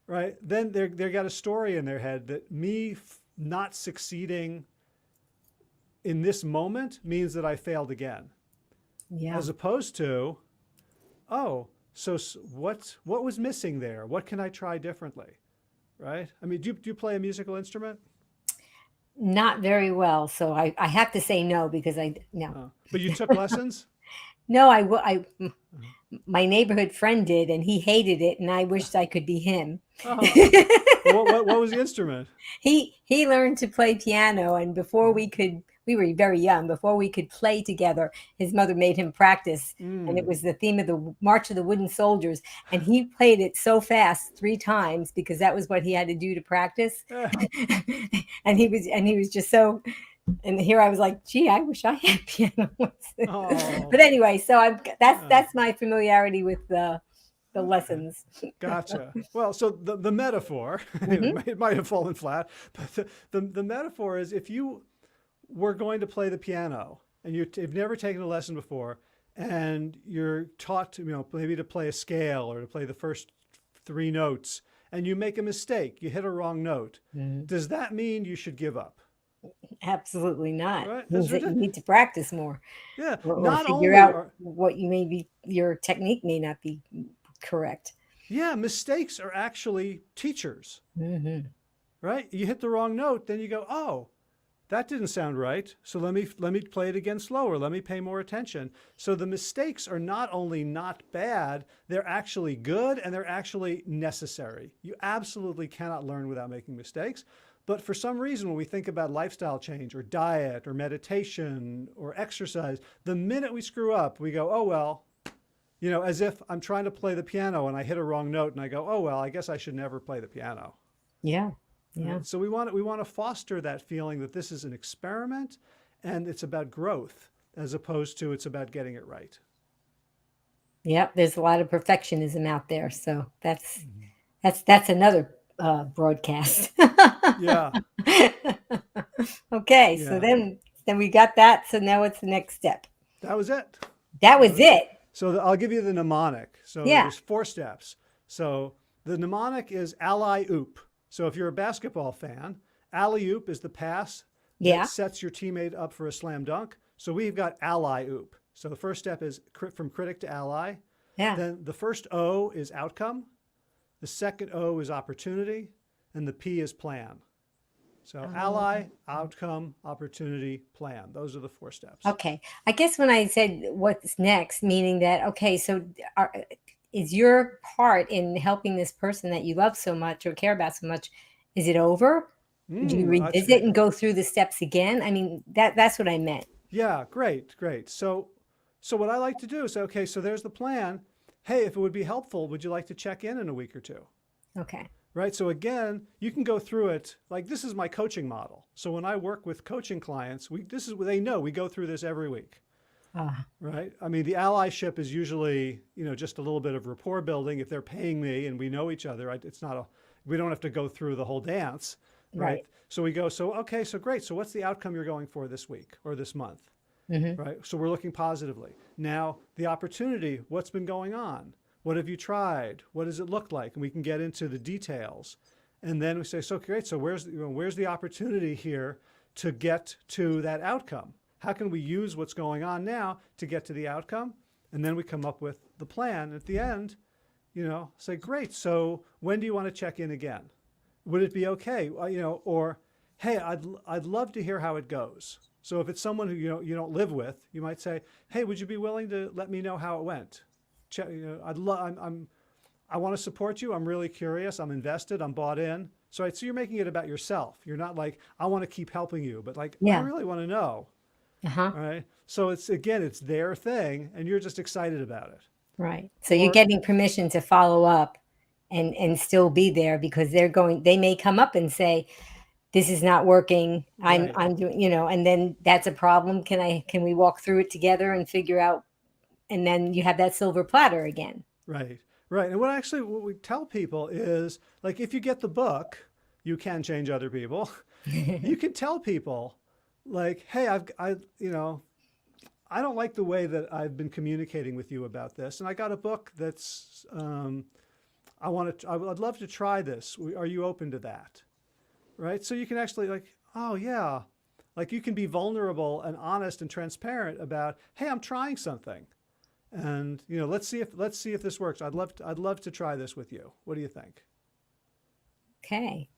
right? Then they got a story in their head that me not succeeding in this moment means that I failed again. Yeah. As opposed to, oh, so what was missing there? What can I try differently? Right? I mean, do you play a musical instrument? Not very well, so I have to say no because no. But you took lessons? No, my neighborhood friend did, and he hated it, and I wished I could be him. What was the instrument? He learned to play piano, and before we were very young, before we could play together, his mother made him practice. And it was the theme of the March of the Wooden Soldiers. And he played it so fast 3 times because that was what he had to do to practice. and he was just so, and here I was like, gee, I wish I had piano. But anyway, so that's my familiarity with the lessons. Gotcha. Well, so the metaphor, it might have fallen flat, but the metaphor is if you were going to play the piano and you've never taken a lesson before and you're taught to, maybe to play a scale or to play the first 3 notes and you make a mistake, you hit a wrong note. Does that mean you should give up? Absolutely not. Right? It means that you need to practice more. Yeah. Or figure out what your technique may not be correct. Yeah. Mistakes are actually teachers, right? You hit the wrong note, then you go, oh, that didn't sound right. So let me play it again slower. Let me pay more attention. So the mistakes are not only not bad, they're actually good and they're actually necessary. You absolutely cannot learn without making mistakes. But for some reason, when we think about lifestyle change or diet or meditation or exercise, the minute we screw up, we go, oh, well, as if I'm trying to play the piano and I hit a wrong note and I go, oh, well, I guess I should never play the piano. Yeah. Yeah. Right? So we want to foster that feeling that this is an experiment and it's about growth as opposed to it's about getting it right. Yeah, there's a lot of perfectionism out there, so that's another broadcast. Yeah. Okay, so then we got that. So now what's the next step? That was it. That was it. So I'll give you the mnemonic. So there's 4 steps. So the mnemonic is alley-oop. So if you're a basketball fan, alley-oop is the pass that sets your teammate up for a slam dunk. So we've got alley-oop. So the first step is from critic to ally. Yeah. Then the first O is outcome. The second O is opportunity. And the P is plan. So ally, outcome, opportunity, plan. Those are the 4 steps. Okay. I guess when I said what's next, meaning that, okay, so is your part in helping this person that you love so much or care about so much, is it over? Do you revisit and go through the steps again? I mean, that's what I meant. Yeah, great. So what I like to do is, okay, so there's the plan. Hey, if it would be helpful, would you like to check in a week or 2? Okay. Right. So again, you can go through it. Like this is my coaching model. So when I work with coaching clients, this is what they know. We go through this every week. Right. I mean, the allyship is usually, just a little bit of rapport building. If they're paying me and we know each other, we don't have to go through the whole dance. Right. So we go, okay, so great. So what's the outcome you're going for this week or this month? Right. So we're looking positively. Now the opportunity, what's been going on? What have you tried? What does it look like? And we can get into the details. And then we say, so great. So where's the opportunity here to get to that outcome? How can we use what's going on now to get to the outcome? And then we come up with the plan at the end, say, great. So when do you want to check in again? Would it be okay? Or, hey, I'd love to hear how it goes. So if it's someone who you don't live with, you might say, hey, would you be willing to let me know how it went? I want to support you. I'm really curious. I'm invested. I'm bought in. So you're making it about yourself. You're not like, I want to keep helping you, but like, I Yeah. really want to know. Uh-huh. All right. So it's their thing and you're just excited about it. Right. So you're getting permission to follow up and still be there, because they may come up and say, this is not working. Right. I'm doing, and then that's a problem. Can we walk through it together and figure out, and then you have that silver platter again. Right. Right. And what we tell people is, like, if you get the book, You Can Change Other People. You can tell people, like, hey, I don't like the way that I've been communicating with you about this, and I got a book that's I'd love to try this. Are you open to that? Right. So you can actually, like, oh yeah, like, you can be vulnerable and honest and transparent about, hey, I'm trying something, and let's see if this works. I'd love to try this with you. What do you think? Okay.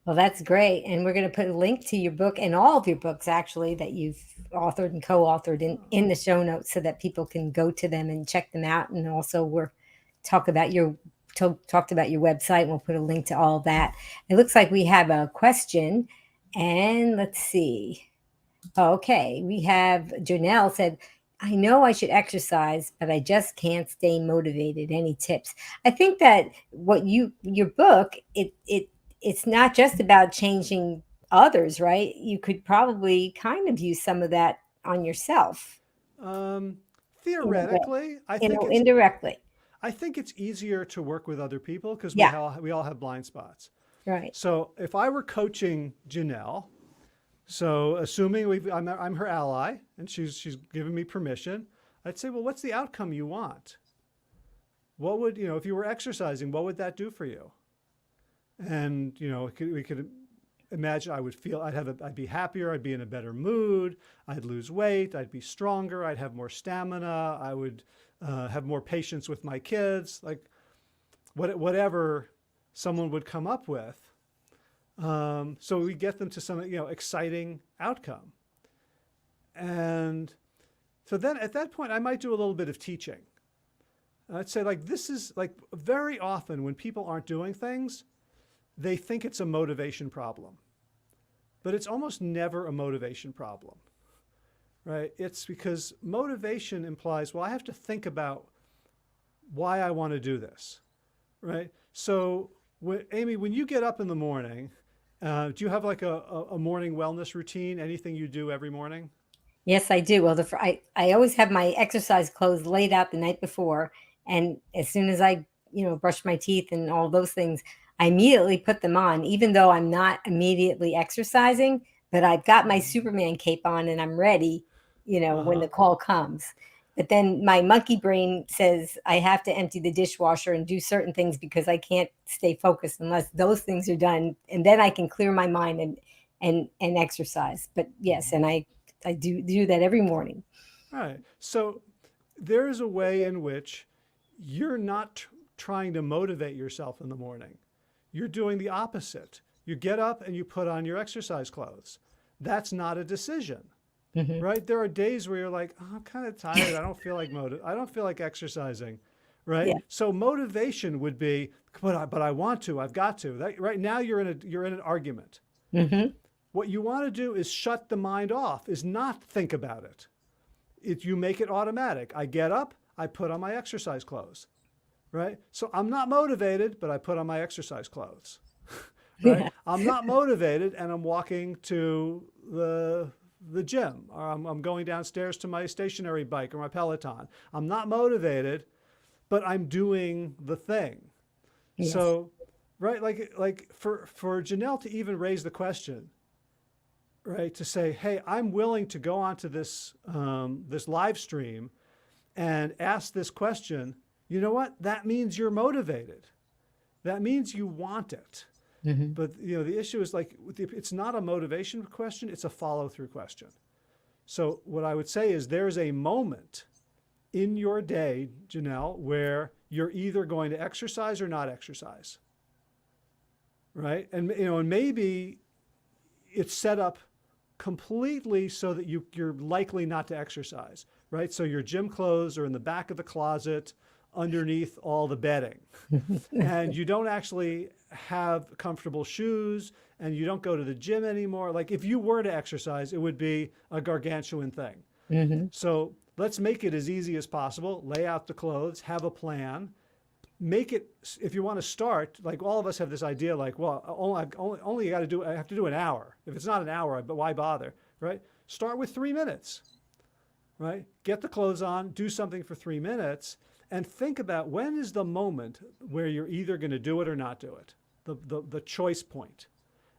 Well, that's great. And we're going to put a link to your book, and all of your books, actually, that you've authored and co-authored in the show notes, so that people can go to them and check them out. And also talked about your website, and we'll put a link to all of that. It looks like we have a question, and let's see. Okay. We have Janelle said, I know I should exercise, but I just can't stay motivated. Any tips? I think that your book, it's not just about changing others, right? You could probably kind of use some of that on yourself. Theoretically, Indirectly. I think it's easier to work with other people because Yeah. we all have blind spots. Right. So if I were coaching Janelle, so assuming I'm her ally and she's given me permission, I'd say, well, what's the outcome you want? What would, if you were exercising, what would that do for you? And, we could imagine I'd be happier. I'd be in a better mood. I'd lose weight. I'd be stronger. I'd have more stamina. I would have more patience with my kids, like whatever someone would come up with. So we get them to some, exciting outcome. And so then at that point, I might do a little bit of teaching. I'd say, like, this is, like, very often when people aren't doing things, they think it's a motivation problem, but it's almost never a motivation problem, right? It's because motivation implies, well, I have to think about why I want to do this, right? So Amy, when you get up in the morning, do you have like a morning wellness routine? Anything you do every morning? Yes, I do. Well, I always have my exercise clothes laid out the night before. And as soon as I, brush my teeth and all those things, I immediately put them on, even though I'm not immediately exercising, but I've got my Superman cape on and I'm ready, when the call comes. But then my monkey brain says I have to empty the dishwasher and do certain things because I can't stay focused unless those things are done. And then I can clear my mind and exercise. But yes, and I do that every morning. All right. So there is a way in which you're not trying to motivate yourself in the morning. You're doing the opposite. You get up and you put on your exercise clothes. That's not a decision, right? There are days where you're like, oh, I'm kind of tired. I don't feel like exercising, right? Yeah. So motivation would be, but I want to. I've got to. Right now, you're in an argument. What you want to do is shut the mind off. Is not think about it. You make it automatic. I get up. I put on my exercise clothes. Right? So I'm not motivated, but I put on my exercise clothes. Right? Yeah. I'm not motivated and I'm walking to the gym, or I'm going downstairs to my stationary bike or my Peloton. I'm not motivated, but I'm doing the thing. Yes. So, right, like for Janelle to even raise the question, right, to say, hey, I'm willing to go onto this this live stream and ask this question. You know what? That means you're motivated. That means you want it. But the issue is, like, it's not a motivation question. It's a follow-through question. So what I would say is there's a moment in your day, Janelle, where you're either going to exercise or not exercise, right? And and maybe it's set up completely so that you're likely not to exercise, right? So your gym clothes are in the back of the closet underneath all the bedding, and you don't actually have comfortable shoes, and you don't go to the gym anymore. Like if you were to exercise, it would be a gargantuan thing. Mm-hmm. So let's make it as easy as possible. Lay out the clothes, have a plan, make it, if you want to start, like all of us have this idea, like, well, only I have to do an hour. If it's not an hour, but why bother, right? Start with 3 minutes, right? Get the clothes on, do something for 3 minutes, and think about when is the moment where you're either going to do it or not do it, the choice point.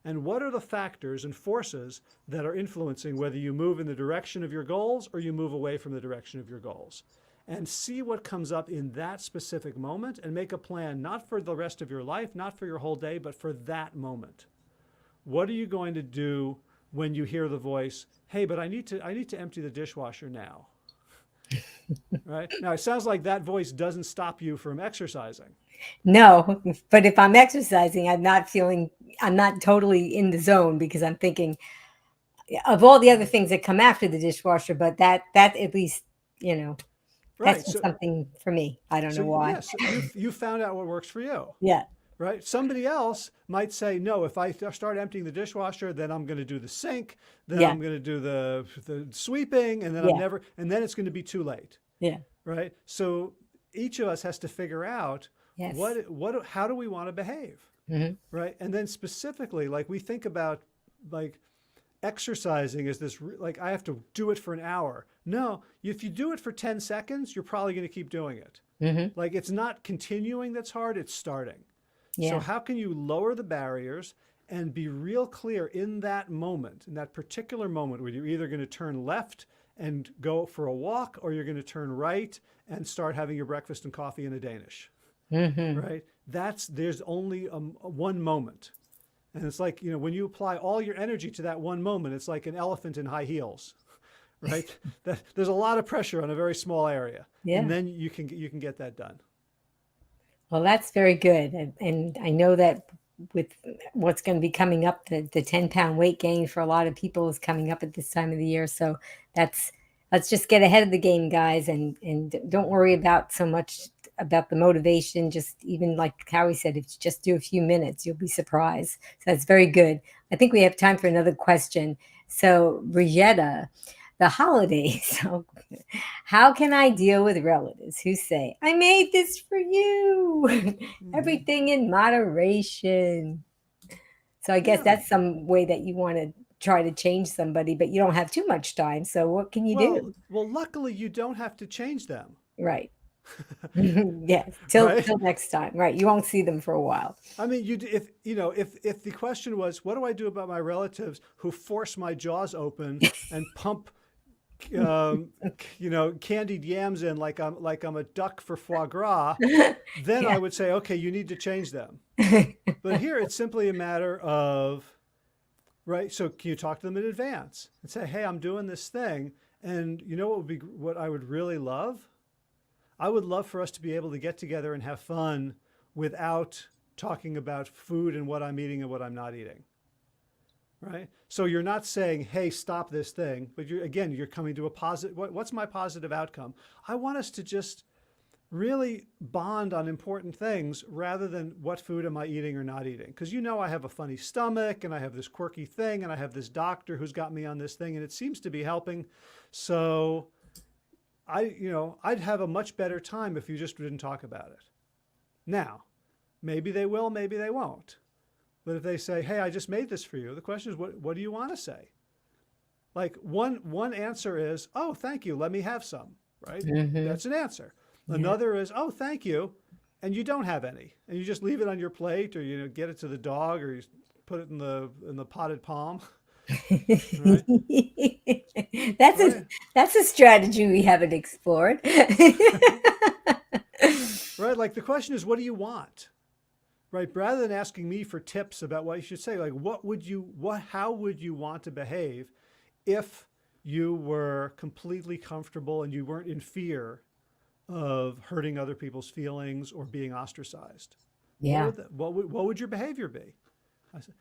And what are the factors and forces that are influencing whether you move in the direction of your goals or you move away from the direction of your goals? And see what comes up in that specific moment and make a plan, not for the rest of your life, not for your whole day, but for that moment. What are you going to do when you hear the voice, hey, but I need to empty the dishwasher now? Right? Now, it sounds like that voice doesn't stop you from exercising. No, but if I'm exercising, I'm not totally in the zone because I'm thinking of all the other things that come after the dishwasher, but that at least, that's Right. just something for me. I don't know why. Yes, you found out what works for you. Yeah. Right? Somebody else might say, no, if I start emptying the dishwasher, then I'm going to do the sink, then Yeah. I'm going to do the sweeping, and then Yeah. and then it's going to be too late. Yeah. Right? So each of us has to figure out Yes. how do we want to behave? Mm-hmm. Right? And then specifically, like we think about like exercising is this, like I have to do it for an hour. No, if you do it for 10 seconds, you're probably going to keep doing it. Mm-hmm. Like it's not continuing that's hard, it's starting. Yeah. So how can you lower the barriers and be real clear in that moment, in that particular moment where you're either going to turn left and go for a walk, or you're going to turn right and start having your breakfast and coffee in a Danish, Mm-hmm. right? There's only one moment. And it's like, when you apply all your energy to that one moment, it's like an elephant in high heels, right? There's a lot of pressure on a very small area. Yeah. And then you can get that done. Well, that's very good. And I know that with what's going to be coming up, the 10-pound weight gain for a lot of people is coming up at this time of the year. So let's just get ahead of the game, guys, and don't worry about so much about the motivation. Just even like Howie said, if you just do a few minutes, you'll be surprised. So that's very good. I think we have time for another question. So Brigitta, the holidays. So how can I deal with relatives who say, I made this for you? Everything in moderation. So I guess that's some way that you want to try to change somebody, but you don't have too much time. So what can you do? Well, luckily you don't have to change them. Right. Yes. Till Right? next time. Right. You won't see them for a while. I mean, if the question was, what do I do about my relatives who force my jaws open and pump, candied yams in like I'm a duck for foie gras, then I would say, okay, you need to change them. But here it's simply a matter of, right? So can you talk to them in advance and say, hey, I'm doing this thing, and what I would really love? I would love for us to be able to get together and have fun without talking about food and what I'm eating and what I'm not eating. Right? So you're not saying, hey, stop this thing, but you're coming to a positive, what's my positive outcome? I want us to just really bond on important things rather than what food am I eating or not eating. Because I have a funny stomach and I have this quirky thing and I have this doctor who's got me on this thing and it seems to be helping. So I'd have a much better time if you just didn't talk about it. Now, maybe they will, maybe they won't. But if they say, hey, I just made this for you, the question is, what do you want to say? Like one answer is, oh, thank you, let me have some, right? Mm-hmm. That's an answer. Yeah. Another is, oh, thank you, and you don't have any. And you just leave it on your plate, or get it to the dog, or you put it in the potted palm. Right? That's a strategy we haven't explored. Right? Like the question is, what do you want? Right? Rather than asking me for tips about what you should say, like how would you want to behave if you were completely comfortable and you weren't in fear of hurting other people's feelings or being ostracized? Yeah. What would your behavior be? I said,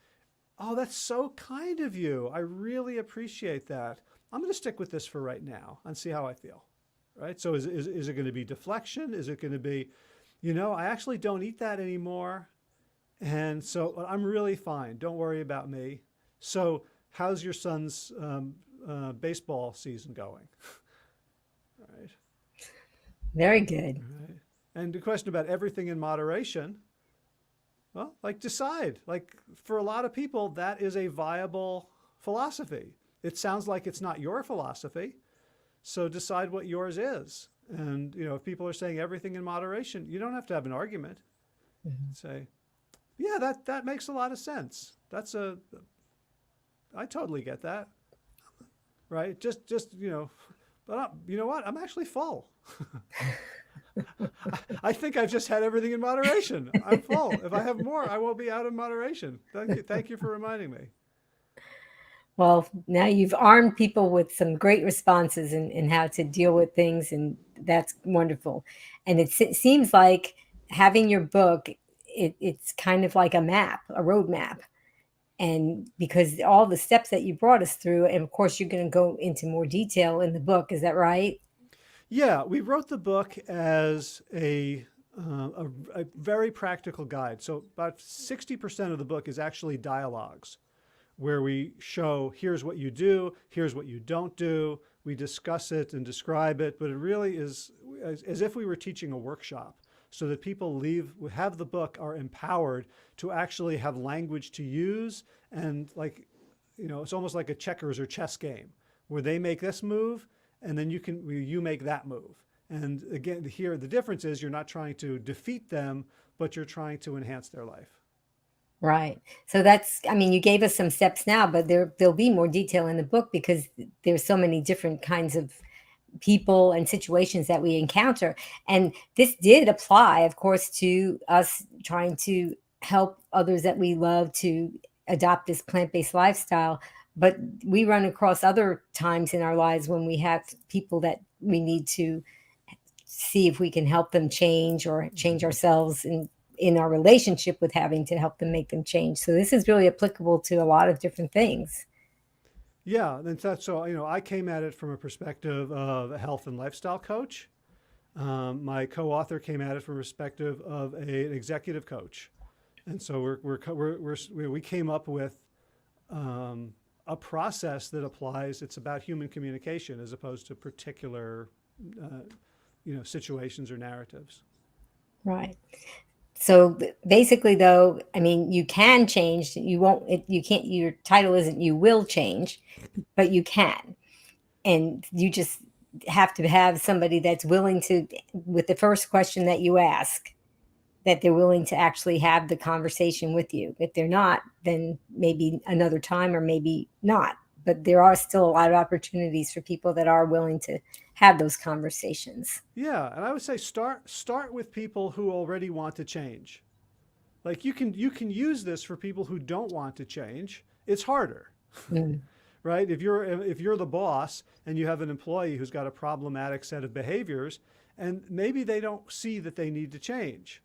oh, that's so kind of you. I really appreciate that. I'm going to stick with this for right now and see how I feel. Right? So is it going to be deflection? Is it going to be, I actually don't eat that anymore. And so I'm really fine. Don't worry about me. So how's your son's baseball season going? Right. Very good. Right. And the question about everything in moderation, well, like decide. Like for a lot of people, that is a viable philosophy. It sounds like it's not your philosophy. So decide what yours is. And, if people are saying everything in moderation, you don't have to have an argument. Say, yeah, that makes a lot of sense. I totally get that. Right. But you know what? I'm actually full. I think I've just had everything in moderation. I'm full. If I have more, I will be out of moderation. Thank you for reminding me. Well, now you've armed people with some great responses in how to deal with things, and that's wonderful. And it seems like having your book, it's kind of like a map, a roadmap. And because all the steps that you brought us through, and of course, you're going to go into more detail in the book. Is that right? Yeah, we wrote the book as a very practical guide. So about 60% of the book is actually dialogues where we show here's what you do, here's what you don't do. We discuss it and describe it, but it really is as if we were teaching a workshop so that people have the book, are empowered to actually have language to use. And it's almost like a checkers or chess game where they make this move and then you make that move. And again, here the difference is you're not trying to defeat them, but you're trying to enhance their life. Right. So you gave us some steps now, but there'll be more detail in the book because there's so many different kinds of people and situations that we encounter. And this did apply, of course, to us trying to help others that we love to adopt this plant-based lifestyle. But we run across other times in our lives when we have people that we need to see if we can help them change or change ourselves in our relationship with having to help them make them change. So this is really applicable to a lot of different things. Yeah, and so I came at it from a perspective of a health and lifestyle coach. My co-author came at it from a perspective of an executive coach, and so we came up with a process that applies. It's about human communication as opposed to particular, situations or narratives. Right. So basically, though, you can change. You won't. You can't. Your title isn't "You Will Change," but you can, and you just have to have somebody that's willing to, with the first question that you ask, that they're willing to actually have the conversation with you. If they're not, then maybe another time or maybe not. But there are still a lot of opportunities for people that are willing to have those conversations. Yeah, and I would say start with people who already want to change. Like you can use this for people who don't want to change. It's harder. Mm. Right? If you're the boss and you have an employee who's got a problematic set of behaviors and maybe they don't see that they need to change,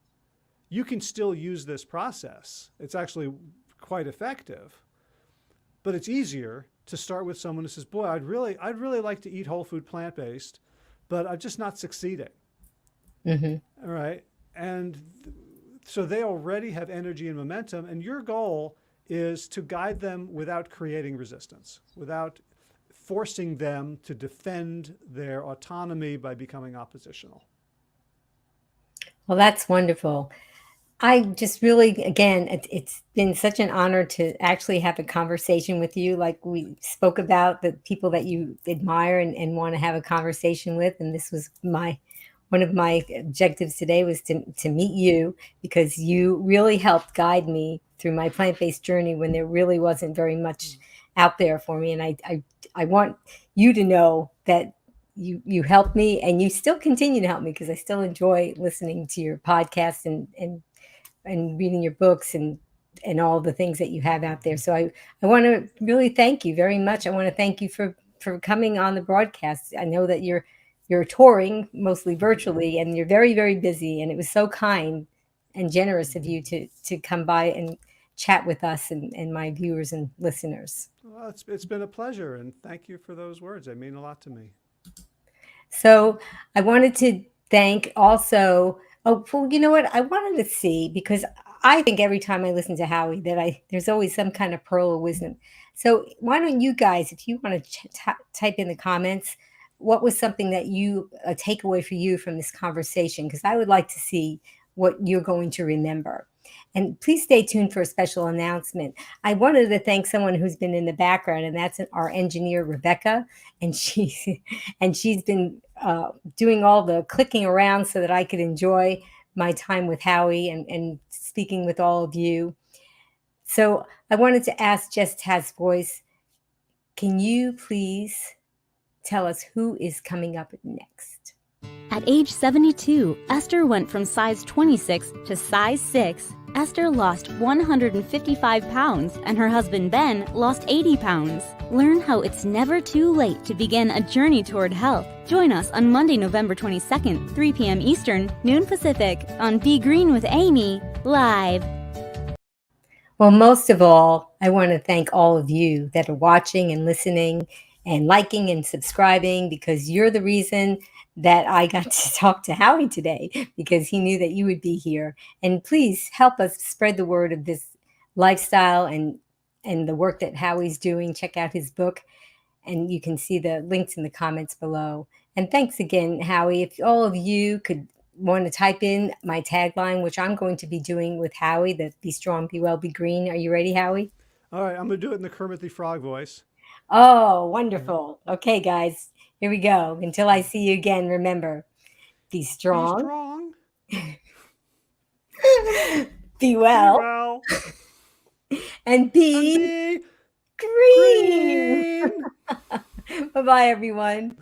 you can still use this process. It's actually quite effective. But it's easier to start with someone who says, "Boy, I'd really like to eat whole food plant-based, but I'm just not succeeding." Mm-hmm. All right? And so they already have energy and momentum, and your goal is to guide them without creating resistance, without forcing them to defend their autonomy by becoming oppositional. Well, that's wonderful. I just really, again, it's been such an honor to actually have a conversation with you. Like we spoke about the people that you admire and want to have a conversation with. And this was one of my objectives today was to meet you because you really helped guide me through my plant-based journey when there really wasn't very much out there for me. And I want you to know that you helped me and you still continue to help me because I still enjoy listening to your podcast and reading your books and all the things that you have out there. So I want to really thank you very much. I want to thank you for coming on the broadcast. I know that you're you're touring mostly virtually, and you're very, very busy. And it was so kind and generous of you to come by and chat with us and my viewers and listeners. Well, it's been a pleasure, and thank you for those words. They mean a lot to me. So I wanted to thank also. Oh, well, you know what? I wanted to see, because I think every time I listen to Howie that there's always some kind of pearl of wisdom. So why don't you guys, if you want to type in the comments, what was something that a takeaway for you from this conversation? Because I would like to see what you're going to remember. And please stay tuned for a special announcement. I wanted to thank someone who's been in the background, and that's our engineer, Rebecca. And she's been doing all the clicking around so that I could enjoy my time with Howie and speaking with all of you. So I wanted to ask Just Has Voice, can you please tell us who is coming up next? At age 72, Esther went from size 26 to size 6. Esther lost 155 pounds, and her husband Ben lost 80 pounds. Learn how it's never too late to begin a journey toward health. Join us on Monday, November 22nd, 3 p.m. Eastern, noon Pacific, on Be Green with Amy, live. Well, most of all, I want to thank all of you that are watching and listening and liking and subscribing, because you're the reason that I got to talk to Howie today, because he knew that you would be here. And please help us spread the word of this lifestyle and the work that Howie's doing. Check out his book, and you can see the links in the comments below. And thanks again, Howie. If all of you could want to type in my tagline, which I'm going to be doing with Howie, the Be Strong, Be Well, Be Green. Are you ready, Howie? All right, I'm going to do it in the Kermit the Frog voice. Oh, wonderful. Okay, guys, here we go. Until I see you again, remember, be strong. Be strong. Be well. Be well. And be And be green. green. Bye-bye, everyone.